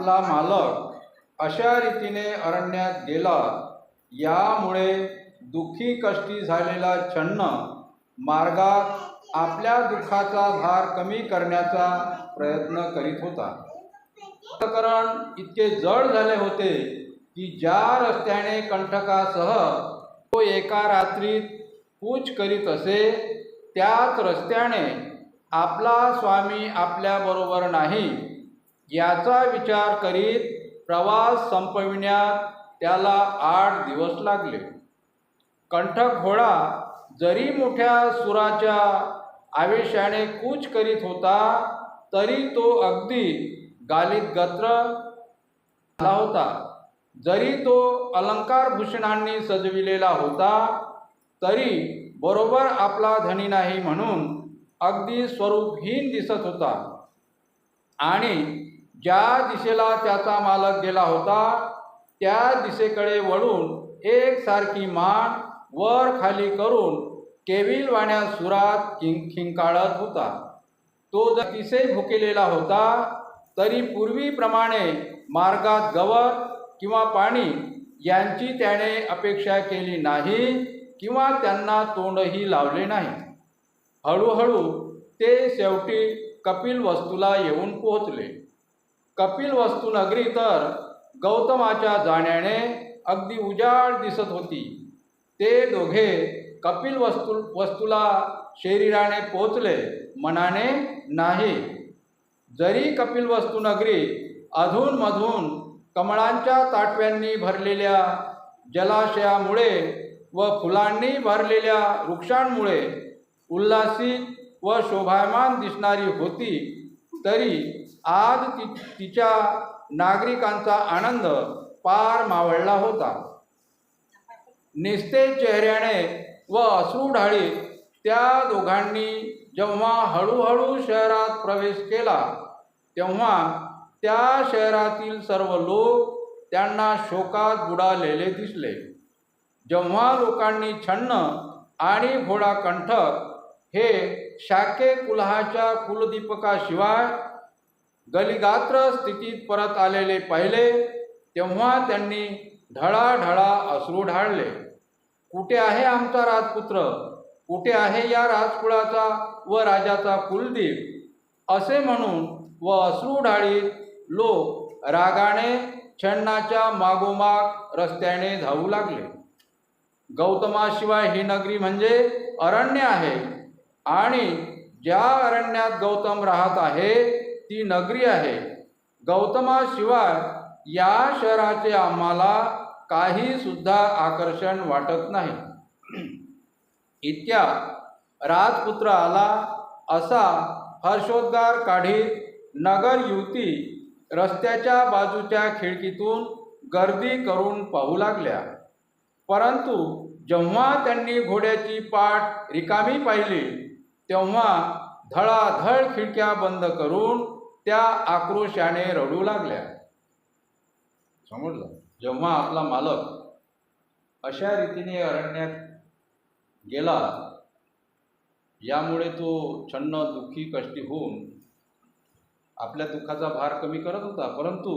आपला मालक अशा रीतीने अरण्यात गेला, यामुळे दुःखी कष्टी झालेला छन्न मार्गात आपल्या दुःखाचा भार कमी करण्याचा प्रयत्न करीत होता. प्रकरण इतके जड झाले होते की ज्या रस्त्याने कंठकासह तो एका रात्रीत कूच करीत असे, त्याच रस्त्याने आपला स्वामी आपल्याबरोबर नाही याचा विचार करीत प्रवास संपविण्यात त्याला 8 दिवस लागले. कंठक घोडा जरी मोठ्या सुराच्या आवेशाने कूच करीत होता, तरी तो अगदी गालित गत्र झाला होता. जरी तो अलंकारभूषणांनी सजविलेला होता, तरी बरोबर आपला धनी नाही म्हणून अगदी स्वरूपहीन दिसत होता. आणि ज्या दिशेला त्याचा मालक गेला होता, त्या दिशेकडे वळून एकसारखी मान वर खाली करून केविलवाण्या सुरात खिंकाळत होता. तो जर अतिशय भुकेलेला होता, तरी पूर्वीप्रमाणे मार्गात गवत किंवा पाणी यांची त्याने अपेक्षा केली नाही किंवा त्यांना तोंडही लावले नाही. हळूहळू ते शेवटी कपिलवस्तूला येऊन पोहोचले. कपिलवस्तू नगरी तर गौतमाच्या जाण्याने अगदी उजाड दिसत होती. ते दोघे कपिलवस्तूला शरीराने पोचले, मनाने नाही. जरी कपिलवस्तू नगरी अधूनमधून कमळांच्या ताटव्यांनी भरलेल्या जलाशयामुळे व फुलांनी भरलेल्या वृक्षांमुळे उल्हासित व शोभायमान दिसणारी होती, तरी आज तिच्या नागरिकांचा आनंद पार मावळला होता. निस्तेज चेहऱ्याने व अश्रुढाळीत त्या दोघांनी जेव्हा हळूहळू शहरात प्रवेश केला, तेव्हा त्या शहरातील सर्व लोक त्यांना शोकात बुडालेले दिसले. जेव्हा लोकांनी छन्न आणि घोडा कंठक हे शाक्य कुलाच्या कुलदीपकाशिवाय गलिगात्र स्थितीत परत आलेले पाहिले, तेव्हा त्यांनी ढळाढळा अश्रू ढाळले. कुठे आहे आमचा राजपुत्र? कुठे आहे या राजकुळाचा व राजाचा कुलदीप? असे म्हणून व अश्रू ढाळीत लोक रागाने छन्नाच्या मागोमाग रस्त्याने धावू लागले. गौतमाशिवाय ही नगरी म्हणजे अरण्य आहे, आणि ज्या अरण्यात गौतम राहत आहे ती नगरी आहे. गौतमाशिवाय या शहराचे आम्हाला काही सुद्धा आकर्षण वाटत नाही. इतक्या राजपुत्र आला असा हर्षोद्गार काढीत नगर युवती रस्त्याच्या बाजूच्या खिडकीतून गर्दी करून पाहू लागल्या. परंतु जेव्हा त्यांनी घोड्याची पाठ रिकामी पाहिली, तेव्हा धडाधड खिडक्या बंद करून त्या आक्रोशाने रडू लागल्या. समजलं? जेव्हा आपला मालक अशा रीतीने अरण्यात गेला, यामुळे तो छन्न दुःखी कष्टी होऊन आपल्या दुःखाचा भार कमी करत होता. परंतु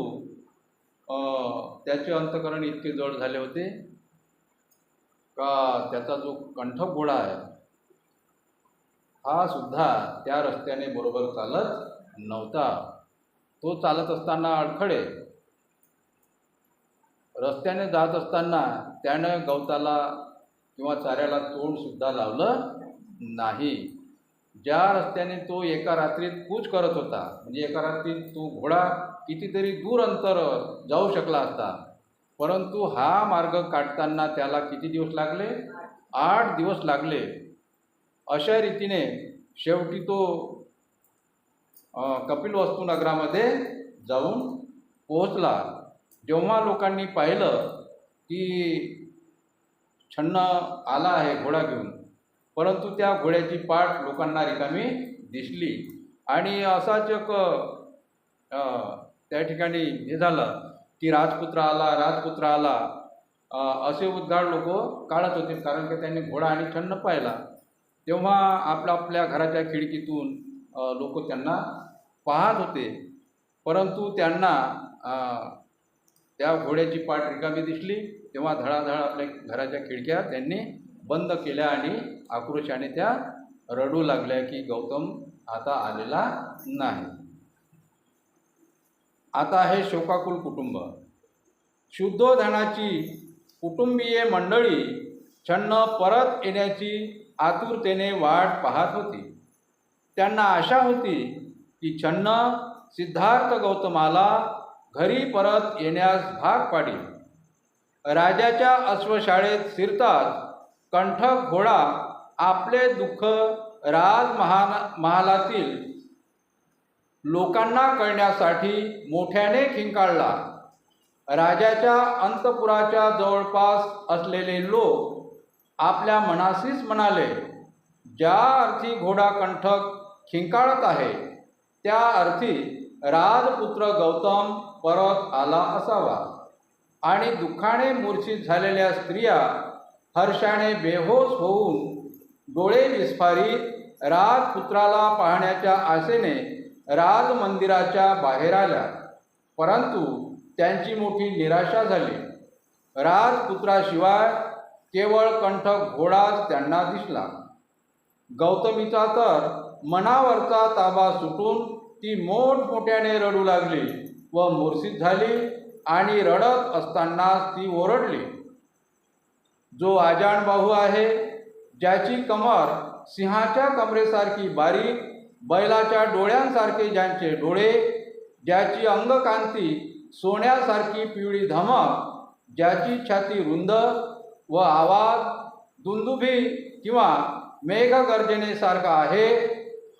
त्याचे अंतःकरण इतके जड झाले होते का त्याचा जो कंठक घोडा आहे हा सुद्धा त्या रस्त्याने बरोबर चालत नव्हता. तो चालत असताना अडखळे रस्त्याने जात असताना त्यानं गवताला किंवा चाऱ्याला तोंड सुद्धा लावलं नाही. ज्या रस्त्याने तो एका रात्रीत कूच करत होता, म्हणजे एका रात्रीत तो घोडा कितीतरी दूर अंतर जाऊ शकला असता, परंतु हा मार्ग काढताना त्याला किती दिवस लागले? 8 दिवस लागले. अशा रीतीने शेवटी तो कपिलवस्तू नगरामध्ये जाऊन पोहोचला. जेव्हा लोकांनी पाहिलं की छन्न आला आहे घोडा घेऊन, परंतु त्या घोड्याची पाठ लोकांना रिकामी दिसली आणि असाचक त्या ठिकाणी हे झालं की राजपुत्र आला, राजपुत्र आला असे उद्गार लोक काढत होते. कारण की त्यांनी घोडा आणि छन्न पाहिला. तेव्हा आपल्या घराच्या खिडकीतून लोक त्यांना पाहत होते, परंतु त्यांना त्या घोड्याची पाठ रिकामी दिसली तेव्हा धडाधड आपल्या घराच्या खिडक्या त्यांनी बंद केल्या आणि आक्रोशाने त्या रडू लागल्या की गौतम आता आलेला नाही. आता हे शोकाकुल कुटुंब, शुद्धोधनाची कुटुंबीय मंडळी छन्न परत येण्याची आतुरतेने वाट पाहत होती. त्यांना आशा होती की छन्न सिद्धार्थ गौतमाला घरी परत येण्यास भाग पाडील. राजाच्या अश्वशाळेत शिरताच कंठक घोडा आपले दुःख महालातील लोकांना कळण्यासाठी मोठ्याने खिंकाळला. राजाच्या अंतपुराच्या जवळपास असलेले लोक आपल्या मनाशीच म्हणाले, ज्या अर्थी घोडा कंठक खिंकाळत आहे त्या अर्थी राजपुत्र गौतम परत आला असावा. आणि दुःखाने मूर्छित झालेल्या स्त्रिया हर्षाने बेहोश होऊन डोळे विस्फारित राजपुत्राला पाहण्याच्या आशेने राजमंदिराच्या बाहेर आल्या. परंतु त्यांची मोठी निराशा झाली. राजपुत्राशिवाय केवळ कंठक घोडाच त्यांना दिसला. गौतमीचा तर मनावरचा ताबा सुटून ती मोठमोठ्याने रडू लागली व मूर्छित झाली आणि रडत असताना ती ओरडली, जो आजाणबाहू आहे, ज्याची कमर सिंहाच्या कमरेसारखी बारीक, बैलाच्या डोळ्यांसारखे ज्यांचे डोळे, ज्याची अंगकांती सोन्यासारखी पिवळी धमक, ज्याची छाती रुंद व आवाज दुंदुभी किंवा मेघगर्जनेसारखा आहे,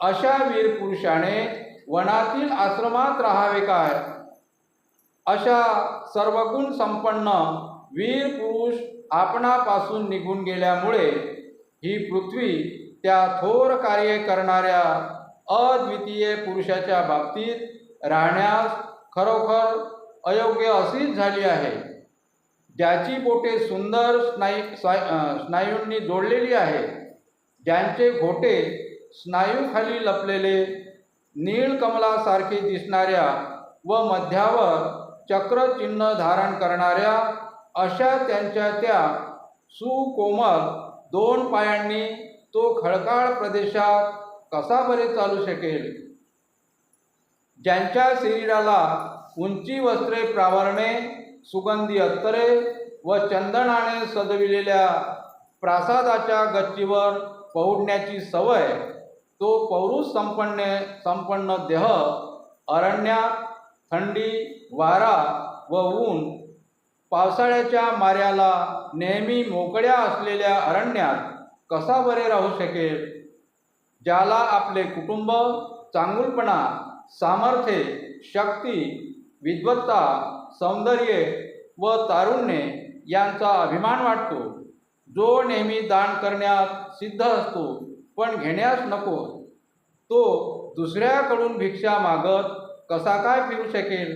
अशा वीर पुरुषाने वनातील आश्रमात राहावे काय? अशा सर्वगुण संपन्न वीर पुरुष आपणापासून निघून गेल्यामुळे ही पृथ्वी त्या थोर कार्य करणाऱ्या अद्वितीय पुरुषाच्या बाबतीत राहण्यास खरोखर अयोग्य अशीच झाली आहे. ज्याची बोटे सुंदर स्नायूंनी जोडलेली आहेत, ज्यांचे घोटे स्नायूखाली लपलेले नीळकमलासारखे दिसणाऱ्या व मध्यावर चक्रचिन्ह धारण करणाऱ्या अशा त्यांच्या त्या सुकोमल 2 पायांनी तो खडकाळ प्रदेशात कसा बरे चालू शकेल? ज्यांच्या शरीराला उंची वस्त्रे प्रावरणे, सुगंधी अत्तरे व चंदनाने सजविलेल्या प्रासादाच्या गच्चीवर पौडण्याची सवय, तो पौरुष संपन्न देह अरण्यात थंडी, वारा व ऊन, पावसाळ्याच्या माऱ्याला नेहमी मोकळ्या असलेल्या अरण्यात कसा बरे राहू शकेल? ज्याला आपले कुटुंब, चांगुलपणा, सामर्थ्य, शक्ती, विद्वत्ता, सौंदर्य व तारुण्य यांचा अभिमान वाटतो, जो नेहमी दान करण्यात सिद्ध असतो पण घेण्यास नको, तो दुसऱ्याकडून भिक्षा मागत कसा काय फिरू शकेल?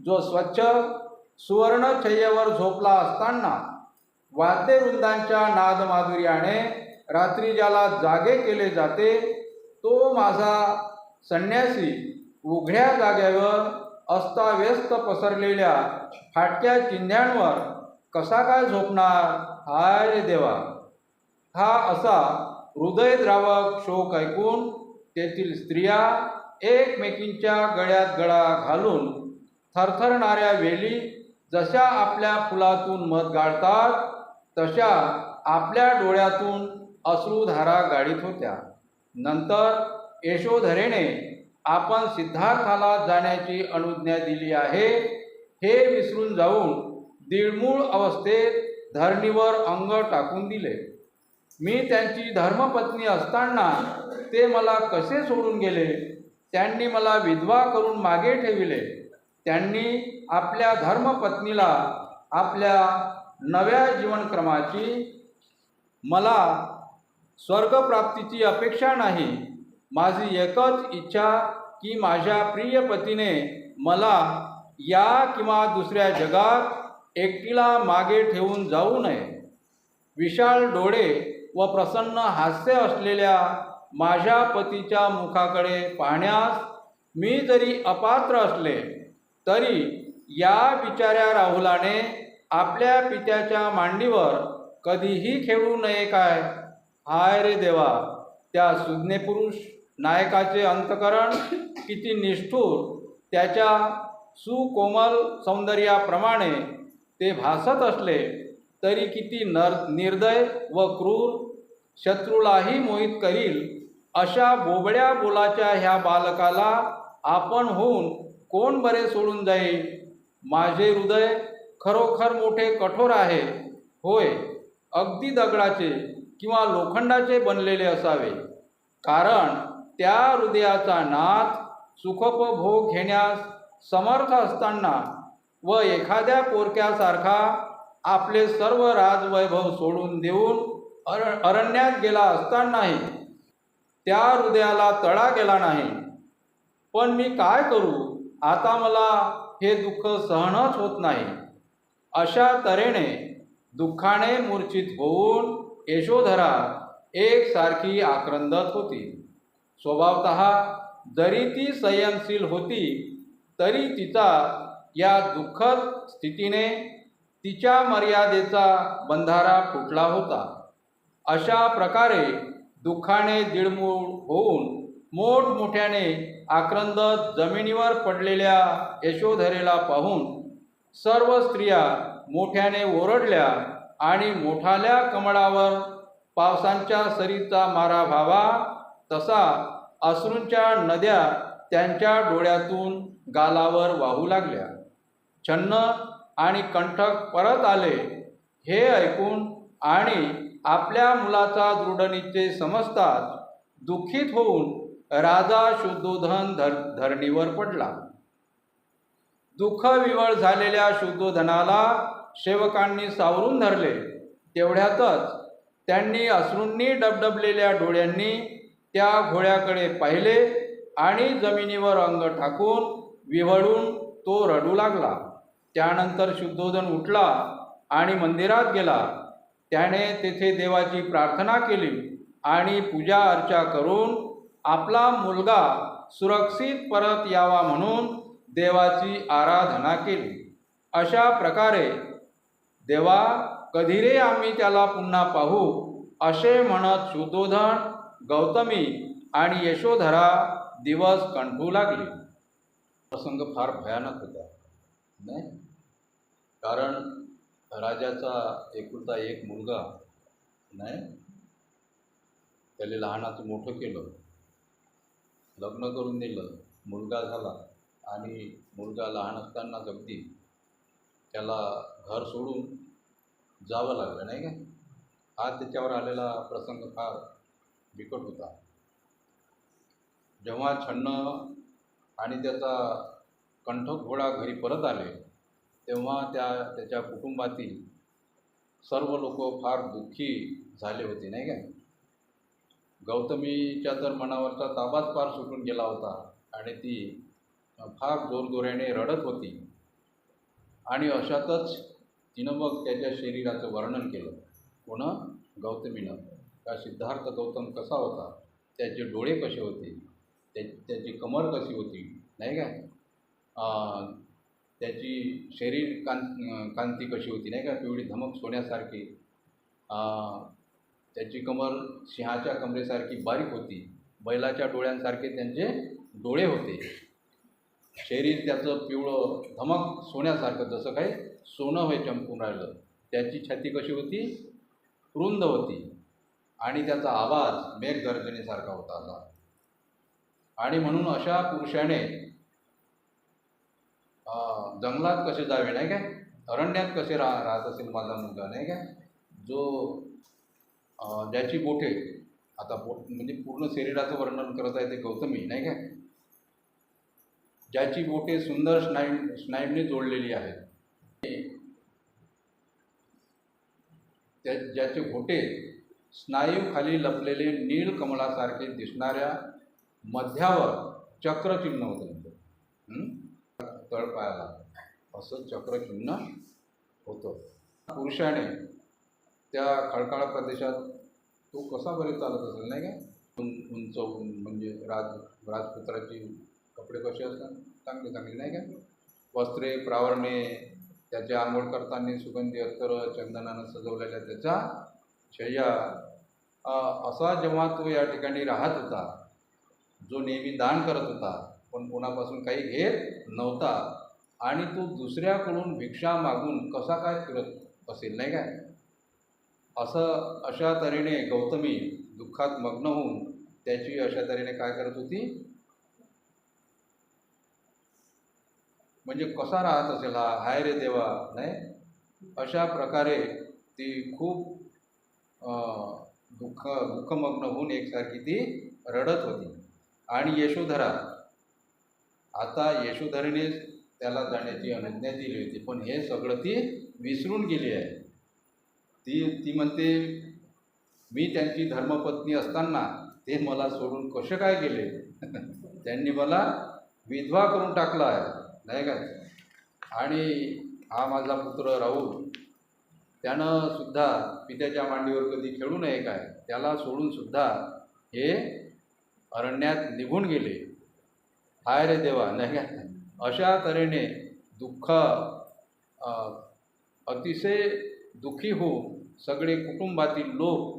जो स्वच्छ सुवर्णछय्येवर झोपला असताना वाद्यवृंदांच्या नादमाधुर्याने रात्री ज्याला जागे केले जाते, तो माझा संन्यासी उघड्या जागेवर अस्ताव्यस्त पसरलेल्या फाटक्या चिंध्यांवर कसा काय झोपणार? हाय रे देवा! हा असा हृदयद्रावक शोक ऐकून तेथील स्त्रिया एकमेकींच्या गळ्यात गळा घालून थरथरणाऱ्या वेली जशा आपल्या फुलातून मध गाळतात, तशा आपल्या डोळ्यातून अश्रुधारा गाळीत होत्या. नंतर यशोधरेने आपण सिद्धार्थाला जाण्याची अनुज्ञा दिली आहे हे विसरून जाऊन दिळमूळ अवस्थेत धरणीवर अंग टाकून दिले. मी त्यांची धर्मपत्नी असताना ते मला कसे सोडून गेले? त्यांनी मला विधवा करून मागे ठेविले. त्यांनी आपल्या धर्मपत्नीला आपल्या नव्या जीवनक्रमाची, मला स्वर्गप्राप्तीची अपेक्षा नाही. माझी एकच इच्छा की माझ्या प्रिय पतीने मला या किंवा दुसऱ्या जगात एकटीला मागे ठेवून जाऊ नये. विशाल डोळे व प्रसन्न हास्य असलेल्या माझ्या पतीच्या मुखाकडे पाहण्यास मी जरी अपात्र असले तरी या बिचाऱ्या राहुलाने आपल्या पित्याच्या मांडीवर कधीही खेळू नये काय? हाय रे देवा, त्या सुज्ञे पुरुष नायकाचे अंतकरण किती निष्ठुर, त्याच्या सुकोमल सौंदर्याप्रमाणे ते भासत असले तरी किती निर्दय व क्रूर, शत्रूलाही मोहित करील अशा बोबड्या बोलाच्या ह्या बालकाला आपण होऊन कोण बरे सोडून जाईल? माझे हृदय खरोखर मोठे कठोर आहे, होय, अगदी दगडाचे किंवा लोखंडाचे बनलेले असावे, कारण त्या हृदयाचा नाथ सुखोपभोग घेण्यास समर्थ असताना व एखाद्या पोरक्यासारखा आपले सर्व राजवैभव सोडून देऊन अरण्यात गेला असतानाही त्या हृदयाला तडा गेला नाही. पण मी काय करू? आता मला हे दुःख सहनच होत नाही. अशा तऱ्हेने दुःखाने मूर्छित होऊन यशोधरा एकसारखी आक्रंदत होती. स्वभावतः जरी ती संयमशील होती तरी तिचा या दुःखद स्थितीने तिच्या मर्यादेचा बंधारा फुटला होता. अशा प्रकारे दुःखाने दिडमूड होऊन मोठमोठ्याने आक्रंदत जमिनीवर पडलेल्या यशोधरेला पाहून सर्व स्त्रिया मोठ्याने ओरडल्या आणि मोठाल्या कमळावर पावसांच्या सरीचा मारा व्हावा तसा अश्रूंच्या नद्या त्यांच्या डोळ्यातून गालावर वाहू लागल्या. छन्न आणि कंठक परत आले हे ऐकून आणि आपल्या मुलाचा दृढनिश्चय समजताच दुःखित होऊन राजा शुद्धोधन धरणीवर पडला. दुःखविवळ झालेल्या शुद्धोधनाला सेवकांनी सावरून धरले. तेवढ्यातच त्यांनी अश्रूंनी डबडबलेल्या डोळ्यांनी त्या घोड्याकडे पाहिले आणि जमिनीवर अंग टाकून विव्हळून तो रडू लागला. त्यानंतर शुद्धोधन उठला आणि मंदिरात गेला. त्याने तेथे देवाची प्रार्थना केली आणि पूजा अर्चा करून आपला मुलगा सुरक्षित परत यावा म्हणून देवाची आराधना केली. अशा प्रकारे देवा, कधी रे आम्ही त्याला पुन्हा पाहू असे म्हणत शुद्धोधन, गौतमी आणि यशोधरा दिवस कंठू लागले. प्रसंग फार भयानक होता, नाही? कारण राजाचा एकुलता एक मुलगा, नाही, त्याला लहानाचं मोठं केलं, लग्न करून दिलं, मुलगा झाला आणि मुलगा लहान असतानाच अगदी त्याला घर सोडून जावं लागलं, नाही का? हा त्याच्यावर आलेला प्रसंग फार बिकट होता. जेव्हा छन्न आणि त्याचा कंठक घोडा घरी परत आले तेव्हा त्याच्या कुटुंबातील सर्व लोक फार दुःखी झाले होते, नाही का? गौतमीच्या तर मनावरचा ताबाच फार सुटून गेला होता आणि ती फार जोरजोऱ्याने रडत होती. आणि अशातच तिनं मग त्याच्या शरीराचं वर्णन केलं. कोणं? गौतमीनं. का सिद्धार्थ गौतम कसा होता, त्याचे डोळे कसे होते, त्याची कमर कशी होती, नाही काय, त्याची शरीर कांती कशी होती, नाही का, पिवळी धमक सोन्यासारखी, त्याची कमर सिंहाच्या कमरेसारखी बारीक होती, बैलाच्या डोळ्यांसारखे त्यांचे डोळे होते, शरीर त्याचं पिवळं धमक सोन्यासारखं, जसं काही सोनं होय चमकून राहिलं, त्याची छाती कशी होती, रुंद होती आणि त्याचा आवाज मेघगर्जनेसारखा होता असा. आणि म्हणून अशा पुरुषाने जंगलात कसे जावे, नाही काय, अरण्यात कसे राहत असेल माझा मुलगा, नाही काय, जो ज्याची बोटे, आता म्हणजे पूर्ण शरीराचं वर्णन करत आहे ते गौतमी, नाही काय, ज्याची बोटे सुंदर स्नायूंनी जोडलेली आहेत, ज्याचे घोटे स्नायू खाली लपलेले नील कमलासारखे दिसणाऱ्या मध्यावर चक्रचिन्ह होतं, तळपायाला असं चक्रचिन्ह होतं. पुरुषाने त्या खडकाळ प्रदेशात तो कसा बरे चालत असेल, नाही का, उंच म्हणजे राजपुत्राची कपडे कसे असतात, चांगले चांगले, नाही का, वस्त्रे प्रावरणे, त्याचे आंघोळ करताना सुगंधी अत्तर चंदनानं सजवलेल्या त्याचा शय्या, असा जेव्हा तो या ठिकाणी राहत होता, जो नेहमी दान करत होता पण कोणापासून काही घेत नव्हता, आणि तो दुसऱ्याकडून भिक्षा मागून कसा काय फिरत असेल, नाही काय? अशा तऱ्हेने गौतमी दुःखात मग्न होऊन त्याची अशा तऱ्हेने काय करत होती, म्हणजे कसा राहत असेल हा, हाय रे देवा, नाही? अशा प्रकारे ती खूप दुःखमग्न होऊन एकसारखी ती रडत होती. आणि यशोधरा, आता यशोधरेनेच त्याला जाण्याची अनुज्ञा दिली होती, पण हे सगळं ती विसरून गेली आहे. ती म्हणते, मी त्यांची धर्मपत्नी असताना ते मला सोडून कसे काय गेले? त्यांनी मला विधवा करून टाकला आहे, नाही का? आणि हा माझा पुत्र राहुल, त्यानं सुद्धा पित्याच्या मांडीवर कधी खेळू नये काय? त्याला सोडून सुद्धा हे अरण्यात निघून गेले, हाय रे देवा, नाही का? अशा तऱ्हेने अतिशय दुःखी होऊन सगळे कुटुंबातील लोक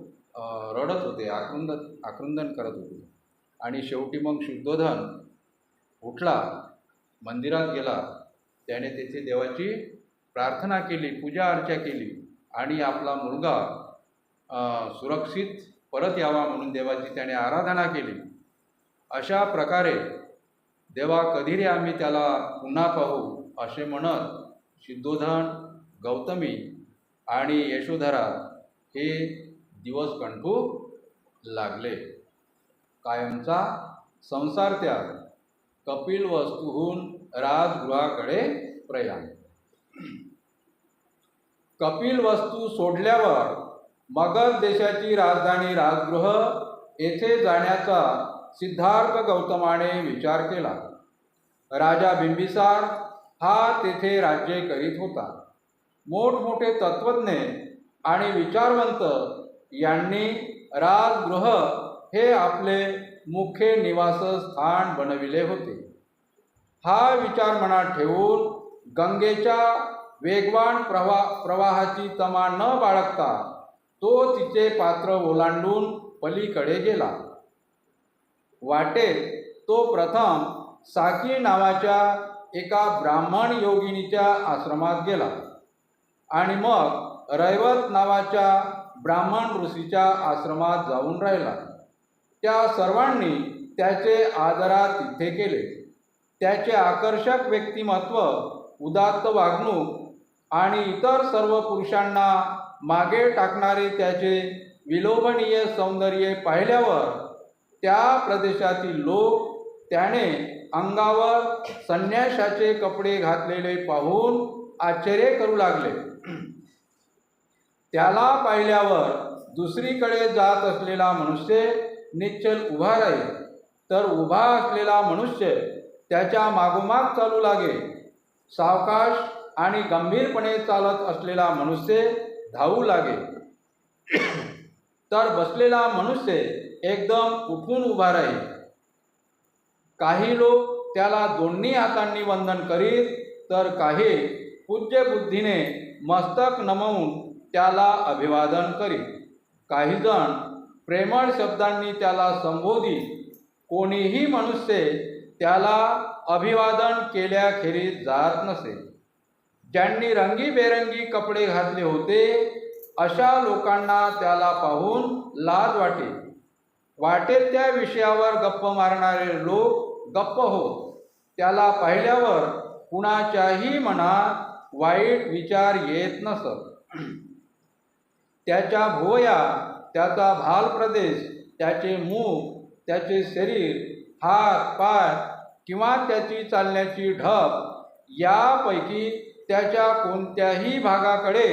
रडत होते, आक्रंदन करत होते. आणि शेवटी मग शुद्धोधन उठला, मंदिरात गेला, त्याने तेथे देवाची प्रार्थना केली, पूजा अर्चा केली, आणि आपला मुलगा सुरक्षित परत यावा म्हणून देवाची त्याने आराधना केली. अशा प्रकारे देवा, कधी रे आम्ही त्याला पुन्हा पाहू, असे म्हणत शुद्धोधन, गौतमी आणि यशोधरा हे दिवस कंठू लागले. कायमचा संसार त्याग, कपिलवस्तूहून राजगृहाकडे प्रयाण. कपिलवस्तू सोडल्यावर मगध देशाची राजधानी राजगृह येथे जाण्याचा सिद्धार्थ गौतमाने विचार केला. राजा बिंबिसार हा तेथे राज्य करीत होता. मोठमोठे तत्त्वज्ञ आणि विचारवंत यांनी राजगृह हे आपले मुख्य निवासस्थान बनविले होते. हा विचार मनात ठेवून गंगेच्या वेगवान प्रवाहाची तमा न बाळगता तो तिचे पात्र ओलांडून पलीकडे गेला. वाटेत तो प्रथम साकी नावाच्या एका ब्राह्मण योगिनीच्या आश्रमात गेला आणि मग रैवत नावाच्या ब्राह्मण ऋषीच्या आश्रमात जाऊन राहिला. त्या सर्वांनी त्याचे आदरात तिथे केले. त्याचे आकर्षक व्यक्तिमत्व, उदात्त वागणूक आणि इतर सर्व पुरुषांना मागे टाकणारे त्याचे विलोभनीय सौंदर्य पाहिल्यावर त्या प्रदेशातील लोक त्याने अंगावर संन्याशाचे कपडे घातलेले पाहून आश्चर्य करू लागले. त्याला पाहिल्यावर दुसरीकडे जात असलेला मनुष्य निश्चल उभा राहील, तर उभा असलेला मनुष्य त्याच्या मागोमाग चालू लागे. सावकाश आणि गंभीरपणे चालत असलेला मनुष्य धावू लागे, तर बसलेला मनुष्य एकदम उठून उभा राहील. काही लोक त्याला दोन्ही हातांनी वंदन करीत, तर काही पूज्य बुद्धीने मस्तक नमवून त्याला अभिवादन करीत. काही जण प्रेमळ शब्दांनी त्याला संबोधित. कोणीही मनुष्य त्याला अभिवादन केल्याखेरीज जात नसे. ज्यांनी रंगीबेरंगी कपडे घातले होते अशा लोकांना त्याला पाहून लाज वाटे. वाटेत त्या विषयावर गप्प मारणारे लोक गप्प होत. त्याला पाहिल्यावर कुणाच्याही मनात वाईट विचार येत नसत. त्याच्या भुवया, त्याचा भाल प्रदेश, त्याचे मुख, त्याचे शरीर, हात, पाय किंवा त्याची चालण्याची ढब यापैकी त्याच्या कोणत्याही भागाकडे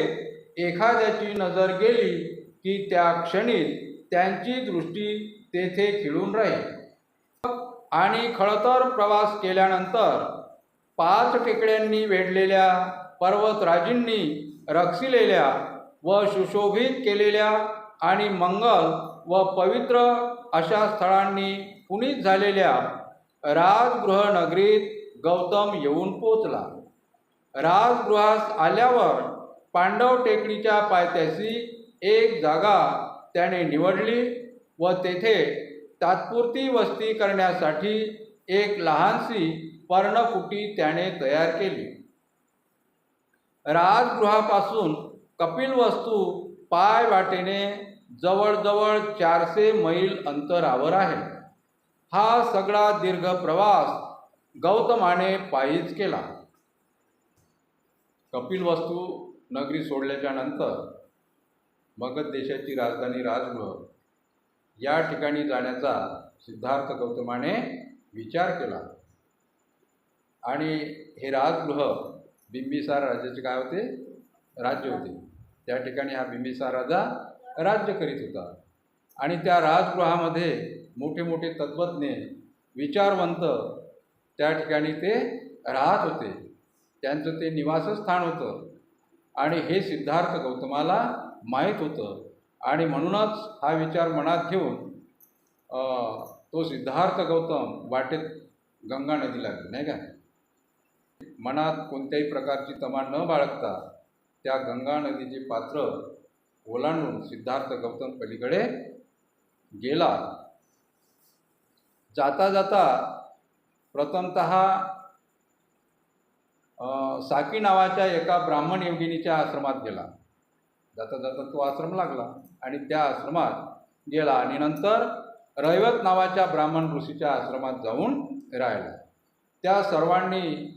एखाद्याची नजर गेली की त्या क्षणीच त्यांची दृष्टी तेथे खिळून राहील. आणि खडतर प्रवास केल्यानंतर 5 टेकड्यांनी वेढलेल्या पर्वतराजींनी रक्षिलेल्या व सुशोभित केलेल्या आणि मंगल व पवित्र अशा स्थळांनी पुनीत झालेल्या राजगृह नगरीत गौतम येऊन पोचला. राजगृहास आल्यावर पांडव टेकडीच्या पायथ्याशी एक जागा त्याने निवडली व तेथे तात्पुरती वस्ती करण्यासाठी एक लहानशी पर्णकुटी त्याने तयार केली. राजगृहापासून कपिलवस्तू पायवाटेने जवळजवळ 400 मैल अंतरावर आहे. हा सगळा दीर्घ प्रवास गौतमाने पायीच केला. कपिलवस्तू नगरी सोडल्याच्या नंतर मगध देशाची राजधानी राजगृह या ठिकाणी जाण्याचा सिद्धार्थ गौतमाने विचार केला. आणि हे राजगृह बिंबिसार राजाचे काय होते? राज्य होते. त्या ठिकाणी हा बिंबिसार राजा राज्य करीत होता. आणि त्या राजगृहामध्ये मोठे मोठे तत्त्वज्ञ विचारवंत त्या ठिकाणी ते राहत होते. त्यांचं ते निवासस्थान होतं. आणि हे सिद्धार्थ गौतमाला माहीत होतं. आणि म्हणूनच हा विचार मनात घेऊन तो सिद्धार्थ गौतम वाटेत गंगा नदीला गेला, नाही का? मनात कोणत्याही प्रकारची तमा न बाळगता त्या गंगा नदीचे पात्र ओलांडून सिद्धार्थ गौतम पलीकडे गेला. जाता जाता प्रथमतः साकी नावाच्या एका ब्राह्मण योगिनीच्या आश्रमात गेला. जाता जाता तो आश्रम लागला आणि त्या आश्रमात गेला आणि नंतर रैवत नावाच्या ब्राह्मण ऋषीच्या आश्रमात जाऊन राहिला. त्या सर्वांनी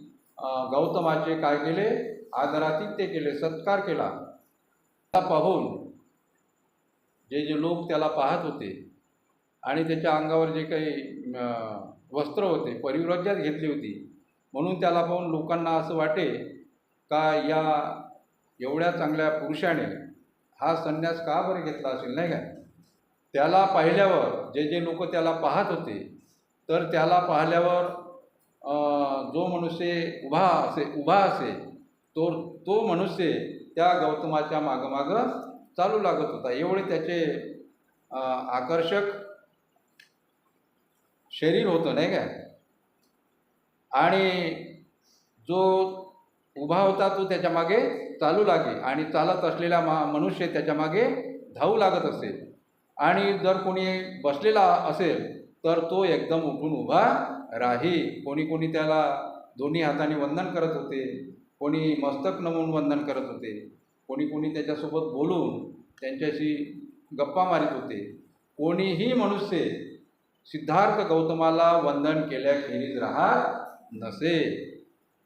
गौतमाचे काय केले? आदरातिथ्य केले, सत्कार केला. त्याला पाहून जे जे लोक त्याला पाहत होते आणि त्याच्या अंगावर जे काही वस्त्र होते परिव्रज्यात घेतली होती, म्हणून त्याला पाहून लोकांना असं वाटे का या एवढ्या चांगल्या पुरुषाने हा संन्यास का बरं घेतला असेल, नाही का? त्याला पाहिल्यावर जे जे लोक त्याला पाहत होते तर त्याला पाहिल्यावर जो मनुष्य उभा असे तो मनुष्य त्या गौतमाच्या मागोमागं चालू लागत होता. एवढे त्याचे आकर्षक शरीर होतं, नाही का? आणि जो उभा होता तो त्याच्या मागे चालू लागे आणि चालत असलेला मनुष्य त्याच्या मागे धावू लागत असेल. आणि जर कोणी बसलेला असेल तर तो एकदम उठून उभा राही. कोणी कोणी त्याला दोन्ही हाताने वंदन करत होते, कोणी मस्तक नमवून वंदन करत होते, कोणी कोणी त्याच्यासोबत बोलून त्यांच्याशी गप्पा मारित होते. कोणीही मनुष्य सिद्धार्थ गौतमाला वंदन केल्याखेरीज राहत नसे.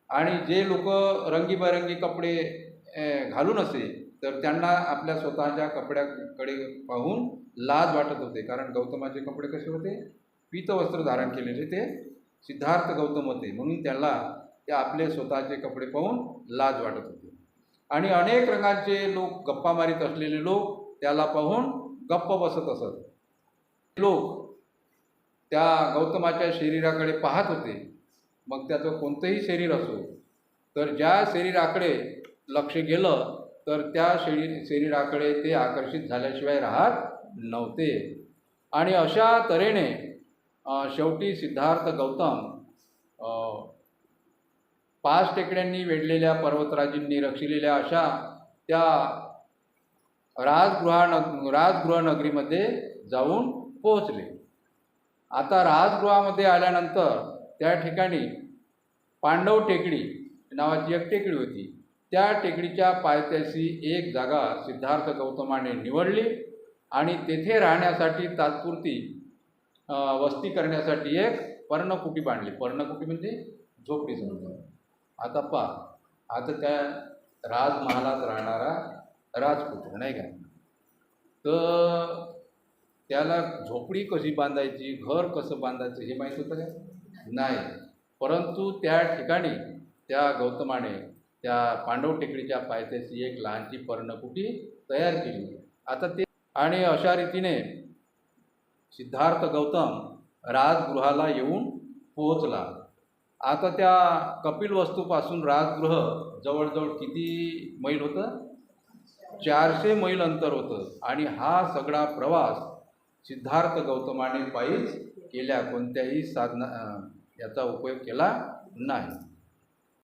आणि जे लोक रंगीबेरंगी कपडे घालून असे तर त्यांना आपल्या स्वतःच्या कपड्याकडे पाहून लाज वाटत होते. कारण गौतमाचे कपडे कसे होते? पीतवस्त्र धारण केलेले ते सिद्धार्थ गौतम होते, म्हणून त्याला ते आपले स्वतःचे कपडे पाहून लाज वाटत होते. आणि अनेक रंगाचे लोक गप्पा मारीत असलेले लोक त्याला पाहून गप्प बसत असत. लोक त्या गौतमाच्या शरीराकडे पाहत होते. मग त्याचं कोणतंही शरीर असो, तर ज्या शरीराकडे लक्ष गेलं तर त्या शरीराकडे ते आकर्षित झाल्याशिवाय राहत नव्हते. आणि अशा तऱ्हेने शेवटी सिद्धार्थ गौतम 5 टेकड्यांनी वेढलेल्या पर्वतराजींनी रक्षिलेल्या अशा त्या राजगृह नगरीमध्ये जाऊन पोहोचले. आता राजगृहामध्ये आल्यानंतर त्या ठिकाणी पांडव टेकडी नावाची एक टेकडी होती. त्या टेकडीच्या पायथ्याशी एक जागा सिद्धार्थ गौतमाने निवडली आणि तेथे राहण्यासाठी तात्पुरती वस्ती करण्यासाठी एक पर्णकुटी बांधली. पर्णकुटी म्हणजे झोपडी समजा. आता त्या राजमहालात राहणारा राजपुत्र, नाही का? तर त्याला झोपडी कशी बांधायची, घर कसं बांधायचं हे माहीत होतं का? नाही. परंतु त्या ठिकाणी त्या गौतमाने त्या पांडव टेकडीच्या पायथ्याशी एक लहानशी पर्णकुटी तयार केली. आता ते आणि अशा रीतीने सिद्धार्थ गौतम राजगृहाला येऊन पोहोचला. आता त्या कपिलवस्तूपासून राजगृह जवळजवळ किती मैल होतं? 400 मैल अंतर होतं. आणि हा सगळा प्रवास सिद्धार्थ गौतमाने पायीच केल्या, कोणत्याही साधना याचा उपयोग केला नाही.